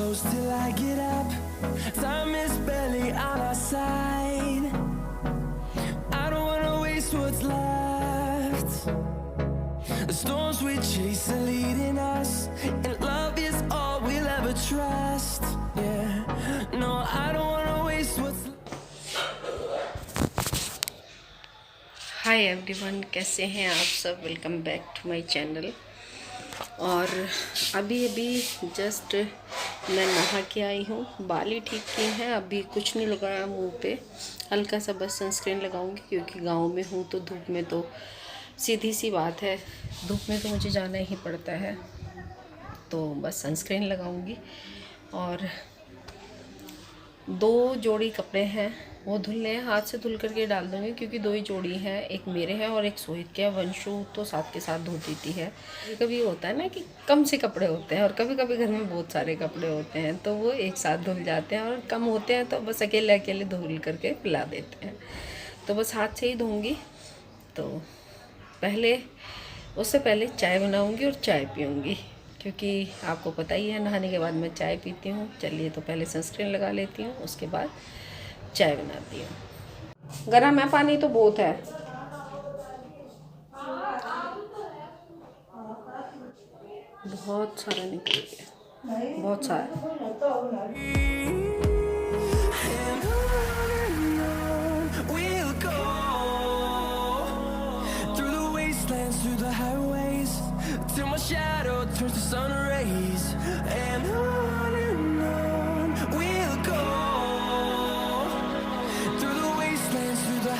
close till I get up. Time is barely on our side. I don't wanna waste what's left. The storms we chase are leading us, and love is all we'll ever trust. Yeah, no, I don't wanna waste what's left. Hi everyone, कैसे हैं आप सब। Welcome back to my channel. और अभी just मैं नहा के आई हूँ, बाल ही ठीक किए हैं, अभी कुछ नहीं लगाया मुंह पे, हल्का सा बस सनस्क्रीन लगाऊंगी क्योंकि गांव में हूँ तो धूप में तो सीधी सी बात है, धूप में तो मुझे जाना ही पड़ता है, तो बस सनस्क्रीन लगाऊंगी। और 2 जोड़ी कपड़े हैं वो धुलने हैं, हाथ से धुल करके डाल दूँगी क्योंकि 2 ही जोड़ी हैं, एक मेरे हैं और एक सोहित के। वंशु तो साथ के साथ धो देती है। कभी होता है ना कि कम से कपड़े होते हैं और कभी कभी घर में बहुत सारे कपड़े होते हैं तो वो एक साथ धुल जाते हैं, और कम होते हैं तो बस अकेले अकेले धुल करके पिला देते हैं। तो बस हाथ से ही धोऊँगी। तो उससे पहले चाय बनाऊँगी और चाय पीऊँगी क्योंकि आपको पता ही है नहाने के बाद मैं चाय पीती हूँ। चलिए, तो पहले सनस्क्रीन लगा लेती हूँ, उसके बाद चाय बनाती हूँ। गर्म है पानी तो बहुत है। बहुत सारा निकल गया, बहुत सारा। And on we'll go, through the wastelands, through the highways, till my shadow turns to sun rays. And on we'll go, through the wastelands, through the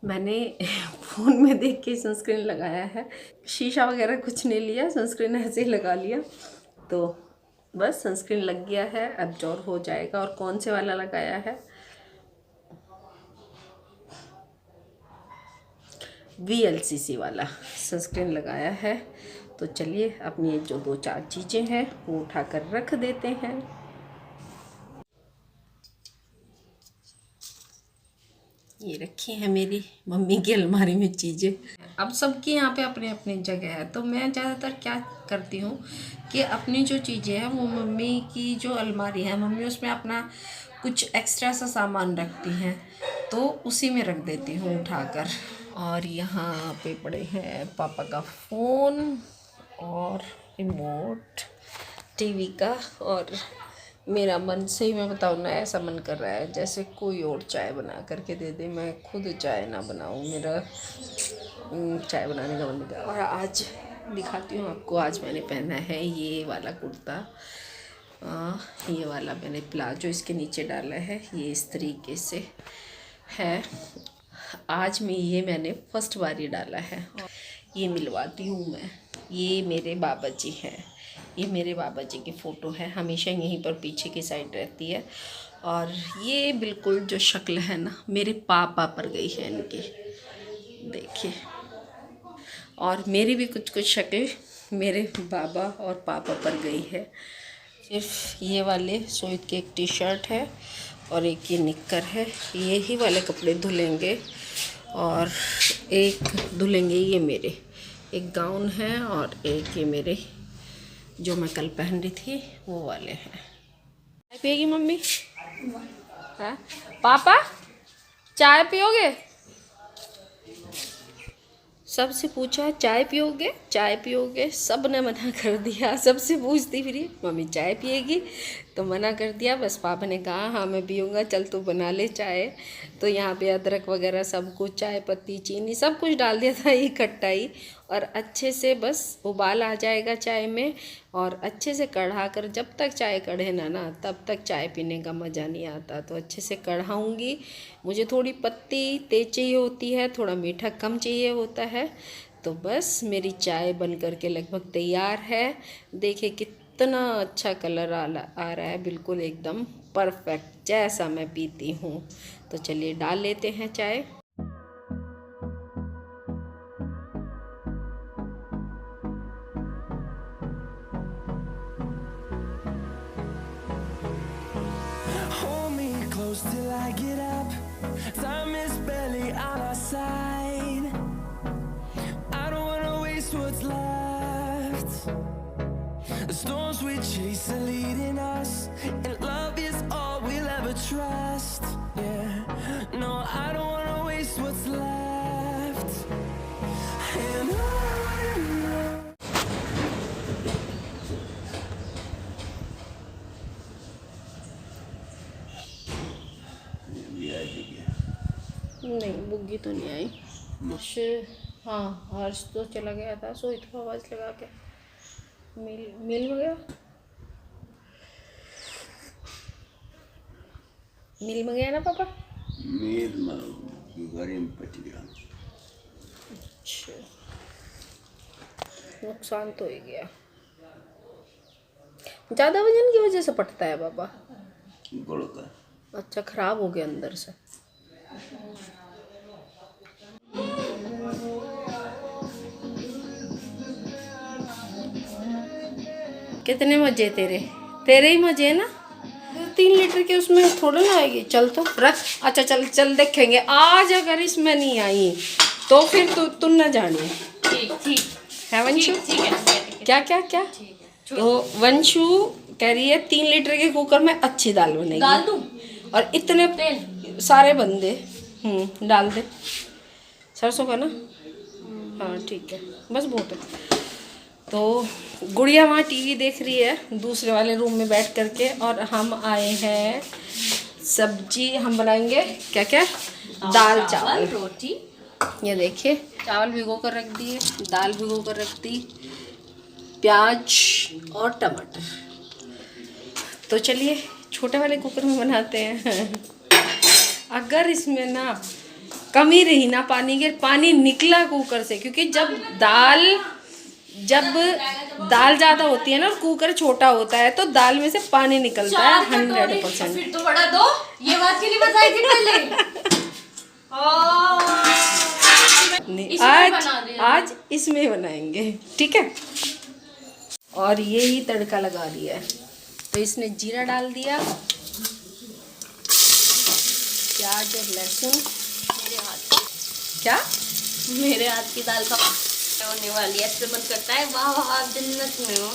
मैंने फ़ोन में देख के सनस्क्रीन लगाया है, शीशा वगैरह कुछ नहीं लिया, सनस्क्रीन ऐसे ही लगा लिया। तो बस सनस्क्रीन लग गया है, एब्जॉर्ब हो जाएगा। और कौन से वाला लगाया है? VLCC वाला सनस्क्रीन लगाया है। तो चलिए, अपनी जो 2-4 चीज़ें हैं वो उठा कर रख देते हैं। ये रखी है मेरी मम्मी की अलमारी में चीज़ें। अब सबकी यहाँ पे अपने अपने जगह है, तो मैं ज़्यादातर क्या करती हूँ कि अपनी जो चीज़ें हैं वो मम्मी की जो अलमारी है, मम्मी उसमें अपना कुछ एक्स्ट्रा सा सामान रखती हैं तो उसी में रख देती हूँ उठाकर। और यहाँ पे पड़े हैं पापा का फ़ोन और रिमोट टीवी का। और मेरा मन, सही में बताऊँ ना, ऐसा मन कर रहा है जैसे कोई और चाय बना करके दे दे, मैं खुद चाय ना बनाऊँ, मेरा चाय बनाने का मन कर। और आज दिखाती हूँ आपको, आज मैंने पहना है ये वाला कुर्ता, ये वाला मैंने प्लाजो इसके नीचे डाला है, ये इस तरीके से है। आज मैंने फर्स्ट बार ही डाला है। ये मिलवाती हूँ मैं, ये मेरे बाबा जी हैं, ये मेरे बाबा जी की फ़ोटो है, हमेशा यहीं पर पीछे की साइड रहती है। और ये बिल्कुल जो शक्ल है ना, मेरे पापा पर गई है इनकी, देखिए। और मेरी भी कुछ शक्ल मेरे बाबा और पापा पर गई है। सिर्फ ये वाले सोहित की एक टी-शर्ट है और एक ये निक्कर है, ये ही वाले कपड़े धुलेंगे। और एक धुलेंगे ये मेरे, एक गाउन है और एक ये मेरे जो मैं कल पहन रही थी वो वाले हैं। चाय पिएगी मम्मी? हाँ पापा, चाय पियोगे? सबसे पूछा चाय पियोगे, चाय पियोगे, सब ने मना कर दिया। सबसे पूछती फिर मम्मी चाय पिएगी, तो मना कर दिया। बस पापा ने कहा हाँ मैं पीऊँगा, चल तू बना ले चाय। तो यहाँ पे अदरक वगैरह सब कुछ, चाय पत्ती, चीनी सब कुछ डाल दिया था इकट्ठा ही। और अच्छे से बस उबाल आ जाएगा चाय में, और अच्छे से कढ़ा कर, जब तक चाय कढ़े ना तब तक चाय पीने का मज़ा नहीं आता। तो अच्छे से कढ़ाऊँगी। मुझे थोड़ी पत्ती तेज चाहिए होती है, थोड़ा मीठा कम चाहिए होता है। तो बस मेरी चाय बन कर के लगभग तैयार है। देखिए कितना अच्छा कलर आ रहा है, बिल्कुल एकदम परफेक्ट जैसा मैं पीती हूँ। तो चलिए डाल लेते हैं चाय। hold me close till I get up. Time is barely on our side. I don't wanna waste what's left. The storms we chase are leading us, and love is all we'll ever trust. Yeah, no, I don't wanna waste what's left. And on. नहीं बुग्गी तो नहीं आई। हाँ हर्ष तो चला गया था, सोई तो आवाज़ लगा के मिल गया। मिल में गया ना पापा? मिल में गाड़ी में पट गया। अच्छा नुकसान तो ही गया। ज़्यादा वजन की वजह से पटता है पापा? गुड़ का। अच्छा खराब हो गया अंदर से। कितने मजे तेरे ही मजे ना। 3 लीटर के उसमें थोड़ा ना आएगी। चल तो रख। अच्छा चल देखेंगे आज अगर इसमें नहीं आई तो फिर तुम ना जानिए। ठीक है वंशु? ठीक है। क्या तो वंशु कह रही है 3 लीटर के कुकर में अच्छी दाल बनेगी। डाल दूं? और इतने सारे बंदे डाल दे। सरसों का ना? हाँ ठीक है बस बहुत है। तो गुड़िया वहाँ टीवी देख रही है दूसरे वाले रूम में बैठ करके, और हम आए हैं सब्जी हम बनाएंगे क्या दाल चावल रोटी। ये देखिए चावल भिगो कर रख दिए, दाल भिगो कर रख दी, प्याज और टमाटर। तो चलिए छोटे वाले कुकर में बनाते हैं। अगर इसमें ना कमी रही ना पानी के, पानी निकला कुकर से, क्योंकि जब दाल ज़्यादा होती है ना और कुकर छोटा होता है तो दाल में से पानी निकलता है 100%। फिर तो बड़ा दो, ये बात क्यों नहीं बताई थी पहले? आज इसमें बनाएंगे ठीक है। और ये ही तड़का लगा दिया है। तो इसने जीरा डाल दिया, प्याज और लहसुन। मेरे हाथ की दाल का होने वाली है। ऐसे मन करता है वाह वाह जन्नत में हो।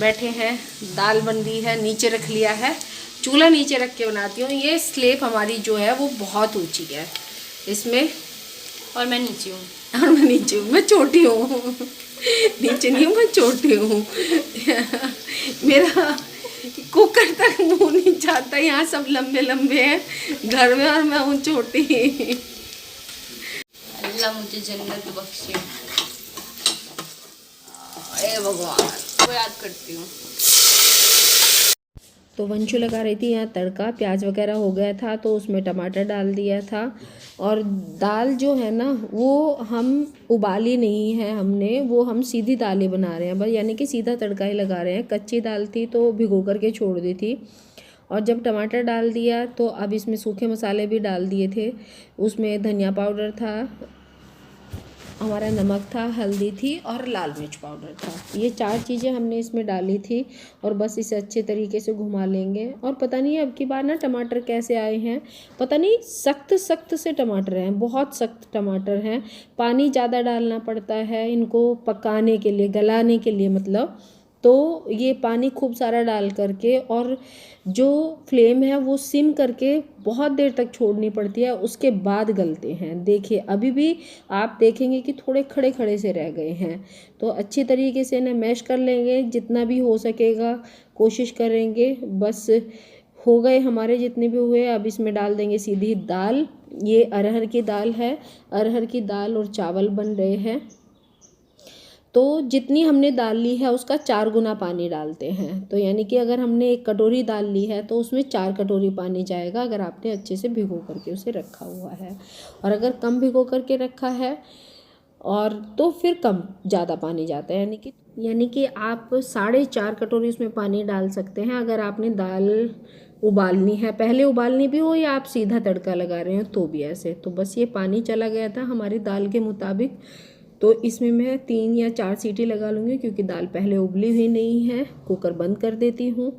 बैठे हैं, दाल बन रही है, नीचे रख लिया है, चूल्हा नीचे रख के बनाती हूँ। ये स्लेब हमारी जो है वो बहुत ऊंची है इसमें, और मैं नीचे हूँ। और मैं नीचे हूँ, मैं छोटी हूँ। नीचे नहीं हूँ, मैं छोटी हूँ। मेरा कुकर तक मुँह नहीं जाता, यहाँ सब लंबे लंबे हैं घर में और मैं हूँ छोटी। अल्लाह मुझे जन्नत बख्शे। ए भगवान को याद करती हूँ। तो वंशु लगा रही थी यहाँ तड़का, प्याज वगैरह हो गया था तो उसमें टमाटर डाल दिया था। और दाल जो है ना वो हम उबाली नहीं है हमने, वो हम सीधी दाल ही बना रहे हैं बस, यानी कि सीधा तड़का ही लगा रहे हैं। कच्ची दाल थी तो भिगो करके छोड़ दी थी, और जब टमाटर डाल दिया तो अब इसमें सूखे मसाले भी डाल दिए थे। उसमें धनिया पाउडर था, हमारा नमक था, हल्दी थी और लाल मिर्च पाउडर था। ये 4 चीज़ें हमने इसमें डाली थी और बस इसे अच्छे तरीके से घुमा लेंगे। और पता नहीं अब की बार ना टमाटर कैसे आए हैं, पता नहीं सख्त से टमाटर हैं, बहुत सख्त टमाटर हैं। पानी ज़्यादा डालना पड़ता है इनको पकाने के लिए, गलाने के लिए मतलब। तो ये पानी खूब सारा डाल करके और जो फ्लेम है वो सिम करके बहुत देर तक छोड़नी पड़ती है, उसके बाद गलते हैं। देखिए अभी भी आप देखेंगे कि थोड़े खड़े खड़े से रह गए हैं। तो अच्छी तरीके से इन्हें मैश कर लेंगे, जितना भी हो सकेगा कोशिश करेंगे। बस हो गए हमारे जितने भी हुए। अब इसमें डाल देंगे सीधी दाल। ये अरहर की दाल है, अरहर की दाल और चावल बन रहे हैं। तो जितनी हमने दाल ली है उसका 4 गुना पानी डालते हैं। तो यानी कि अगर हमने 1 कटोरी दाल ली है तो उसमें 4 कटोरी पानी जाएगा, अगर आपने अच्छे से भिगो करके उसे रखा हुआ है। और अगर कम भिगो करके रखा है और तो फिर ज़्यादा पानी जाता है, यानी कि आप 4.5 कटोरी उसमें पानी डाल सकते हैं। अगर आपने दाल उबालनी है, पहले उबालनी भी हो या आप सीधा तड़का लगा रहे हो तो भी ऐसे। तो बस ये पानी चला गया था हमारी दाल के मुताबिक, तो इसमें मैं 3 या 4 सीटी लगा लूँगी क्योंकि दाल पहले उबली हुई नहीं है। कुकर बंद कर देती हूँ।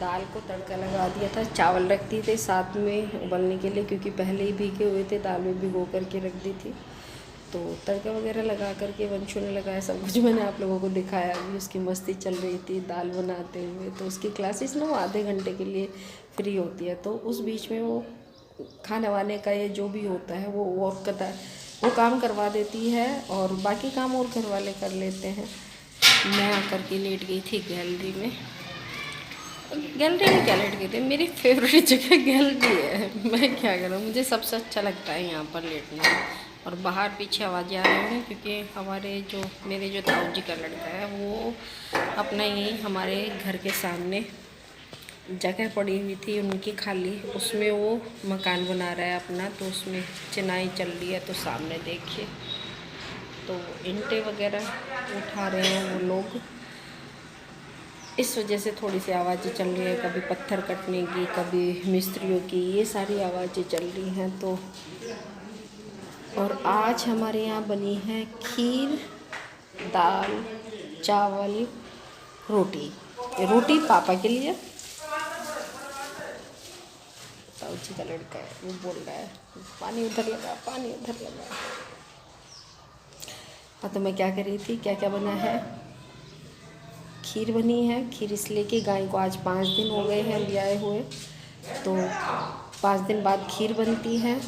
दाल को तड़का लगा दिया था, चावल रख दिए थे साथ में उबलने के लिए क्योंकि पहले ही भीगे हुए थे, दाल में भिगो करके रख दी थी। तो तड़का वगैरह लगा करके वंशु ने लगाया, सब कुछ मैंने आप लोगों को दिखाया भी। उसकी मस्ती चल रही थी दाल बनाते हुए। तो उसकी क्लासेस ना वो आधे घंटे के लिए फ्री होती है, तो उस बीच में वो खाना वाने का ये जो भी होता है वो काम करवा देती है, और बाकी काम और घर वाले कर लेते हैं। मैं आकर के लेट गई थी गैलरी में क्या लेट गई थी, मेरी फेवरेट जगह गैलरी है। मैं क्या करूँ, मुझे सबसे अच्छा लगता है यहाँ पर लेटना। और बाहर पीछे आवाज़ें आ रही हैं क्योंकि मेरे जो ताऊ जी का लड़का है वो अपना यही हमारे घर के सामने जगह पड़ी हुई थी उनकी खाली, उसमें वो मकान बना रहा है अपना, तो उसमें चिनाई चल रही है। तो सामने देखिए तो ईंटें वगैरह उठा रहे हैं वो लोग, इस वजह से थोड़ी सी आवाज़ें चल रही है, कभी पत्थर कटने की, कभी मिस्त्रियों की, ये सारी आवाज़ें चल रही हैं। तो और आज हमारे यहाँ बनी है खीर, दाल, चावल, रोटी पापा के लिए। ताऊ जी का लड़का है वो बोल रहा है पानी उधर लगा। हाँ, तो मैं क्या कर रही थी, क्या बना है, खीर बनी है। खीर इसलिए कि गाय को आज 5 दिन हो गए हैं ब्याए हुए, तो 5 दिन बाद खीर बनती है।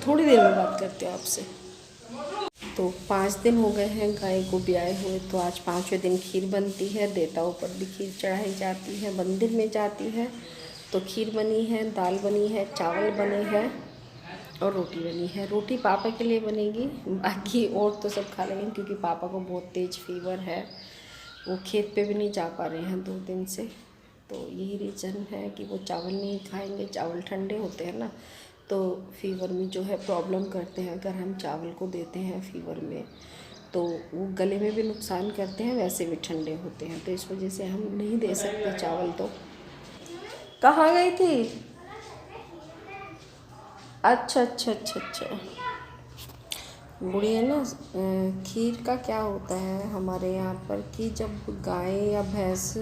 थोड़ी देर में बात करते हो आपसे। तो 5 दिन हो गए हैं गाय को ब्याए हुए, तो आज 5वें दिन खीर बनती है। देवताओं पर भी खीर चढ़ाई जाती है, मंदिर में जाती है। तो खीर बनी है, दाल बनी है, चावल बने हैं और रोटी बनी है। रोटी पापा के लिए बनेगी, बाकी और तो सब खा लेंगे क्योंकि पापा को बहुत तेज़ फीवर है, वो खेत पे भी नहीं जा पा रहे हैं 2 दिन से। तो यही रीज़न है कि वो चावल नहीं खाएंगे। चावल ठंडे होते हैं ना, तो फीवर में जो है प्रॉब्लम करते हैं। अगर हम चावल को देते हैं फीवर में तो वो गले में भी नुकसान करते हैं, वैसे भी ठंडे होते हैं, तो इस वजह से हम नहीं दे सकते चावल। तो कहाँ गई थी? अच्छा। गुड़िया ना, खीर का क्या होता है हमारे यहाँ पर कि जब गाय या भैंस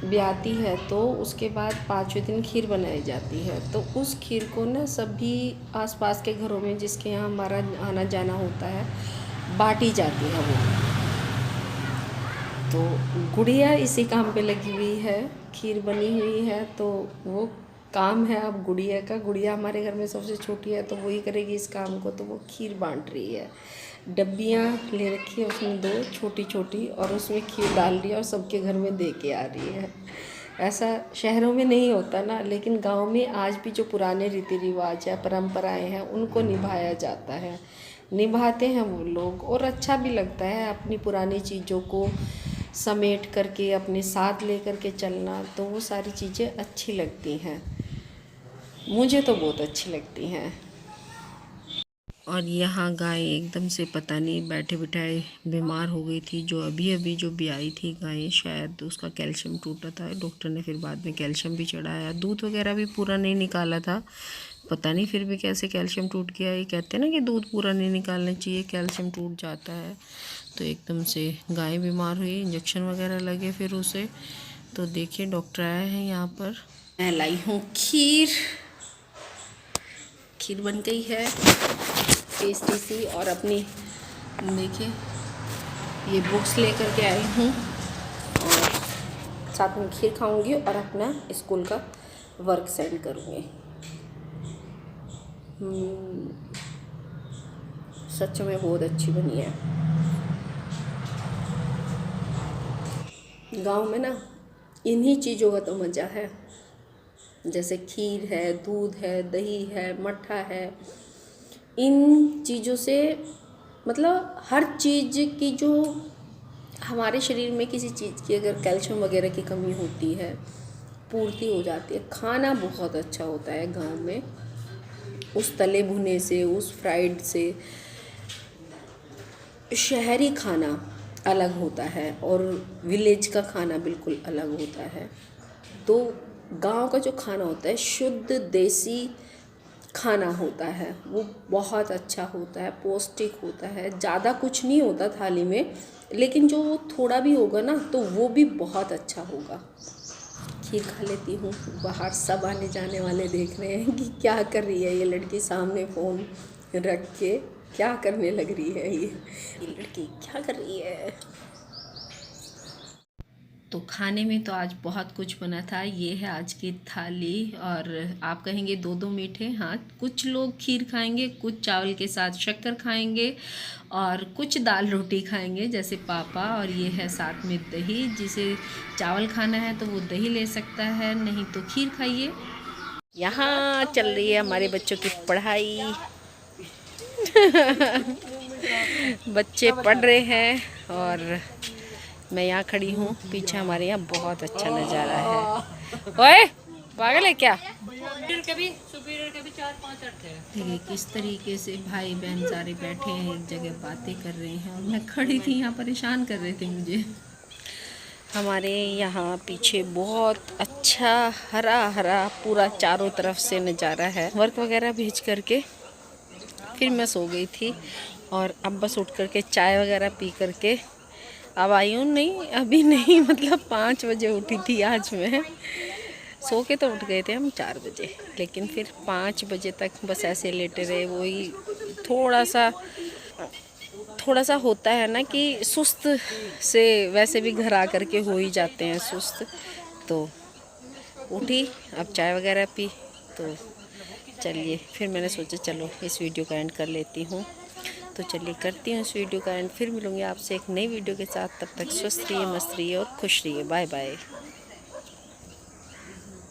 ब्याती है तो उसके बाद 5वें दिन खीर बनाई जाती है। तो उस खीर को ना सभी आसपास के घरों में जिसके यहाँ हमारा आना जाना होता है बांटी जाती है वो। तो गुड़िया इसी काम पे लगी हुई है, खीर बनी हुई है तो वो काम है अब गुड़िया का। गुड़िया हमारे घर में सबसे छोटी है तो वही करेगी इस काम को। तो वो खीर बांट रही है, डब्बियाँ ले रखी है उसमें 2 छोटी और उसमें खीर डाल रही है और सबके घर में दे के आ रही है। ऐसा शहरों में नहीं होता ना, लेकिन गांव में आज भी जो पुराने रीति रिवाज है, परंपराएं हैं, उनको निभाया जाता है, निभाते हैं वो लोग। और अच्छा भी लगता है अपनी पुरानी चीज़ों को समेट करके अपने साथ ले करके चलना, तो वो सारी चीज़ें अच्छी लगती हैं, मुझे तो बहुत अच्छी लगती हैं। और यहाँ गाय एकदम से पता नहीं बैठे बिठाए बीमार हो गई थी। जो अभी जो ब्याई थी गाय, शायद उसका कैल्शियम टूटा था। डॉक्टर ने फिर बाद में कैल्शियम भी चढ़ाया, दूध वगैरह भी पूरा नहीं निकाला था, पता नहीं फिर भी कैसे कैल्शियम टूट गया। ये कहते हैं ना कि दूध पूरा नहीं निकालना चाहिए, कैल्शियम टूट जाता है। तो एकदम से गाय बीमार हुई, इंजेक्शन वगैरह लगे फिर उसे। तो देखिए डॉक्टर आए हैं यहाँ पर। मैं लाई हूँ खीर बन गई है टेस्टी सी। और अपनी देखिए ये बुक्स लेकर के आई हूँ और साथ में खीर खाऊंगी और अपना स्कूल का वर्क सेंड करूँगी। सच में बहुत अच्छी बनी है। गांव में ना इन्हीं चीज़ों का तो मज़ा है, जैसे खीर है, दूध है, दही है, मट्ठा है। इन चीज़ों से मतलब हर चीज़ की जो हमारे शरीर में किसी चीज़ की अगर कैल्शियम वगैरह की कमी होती है पूर्ति हो जाती है। खाना बहुत अच्छा होता है गांव में, उस तले भुने से, उस फ्राइड से। शहरी खाना अलग होता है और विलेज का खाना बिल्कुल अलग होता है। तो गांव का जो खाना होता है शुद्ध देसी खाना होता है, वो बहुत अच्छा होता है, पौष्टिक होता है। ज़्यादा कुछ नहीं होता थाली में, लेकिन जो थोड़ा भी होगा ना तो वो भी बहुत अच्छा होगा। खीर खा लेती हूँ। बाहर सब आने जाने वाले देख रहे हैं कि क्या कर रही है ये लड़की, सामने फ़ोन रख के क्या करने लग रही है ये लड़की, क्या कर रही है। तो खाने में तो आज बहुत कुछ बना था। ये है आज की थाली, और आप कहेंगे 2-2 मीठे। हाँ, कुछ लोग खीर खाएंगे, कुछ चावल के साथ शक्कर खाएंगे और कुछ दाल रोटी खाएंगे जैसे पापा। और ये है साथ में दही, जिसे चावल खाना है तो वो दही ले सकता है, नहीं तो खीर खाइए। यहाँ चल रही है हमारे बच्चों की पढ़ाई। बच्चे पढ़ रहे हैं और मैं यहाँ खड़ी हूँ। पीछे हमारे यहाँ बहुत अच्छा नज़ारा है। ओए पागल है क्या? देखिए किस तरीके से भाई बहन सारे बैठे हैं एक जगह, बातें कर रहे हैं, और मैं खड़ी थी यहाँ, परेशान कर रहे थे मुझे। हमारे यहाँ पीछे बहुत अच्छा हरा हरा पूरा चारों तरफ से नज़ारा है। वर्क वगैरह भेज करके फिर मैं सो गई थी, और अब बस उठ करके चाय वगैरह पी करके अब आई हूँ। नहीं अभी नहीं, मतलब 5 बजे उठी थी आज मैं। सो के तो उठ गए थे हम 4 बजे, लेकिन फिर 5 बजे तक बस ऐसे लेटे रहे। वही थोड़ा सा होता है ना कि सुस्त से, वैसे भी घर आ करके हो ही जाते हैं सुस्त। तो उठी, अब चाय वगैरह पी, तो चलिए फिर मैंने सोचा चलो इस वीडियो का एंड कर लेती हूँ। तो चलिए करती हूँ इस वीडियो का एंड, फिर मिलूँगी आपसे एक नई वीडियो के साथ। तब तक स्वस्थ रहिए, मस्त रहिए और खुश रहिए। Bye bye.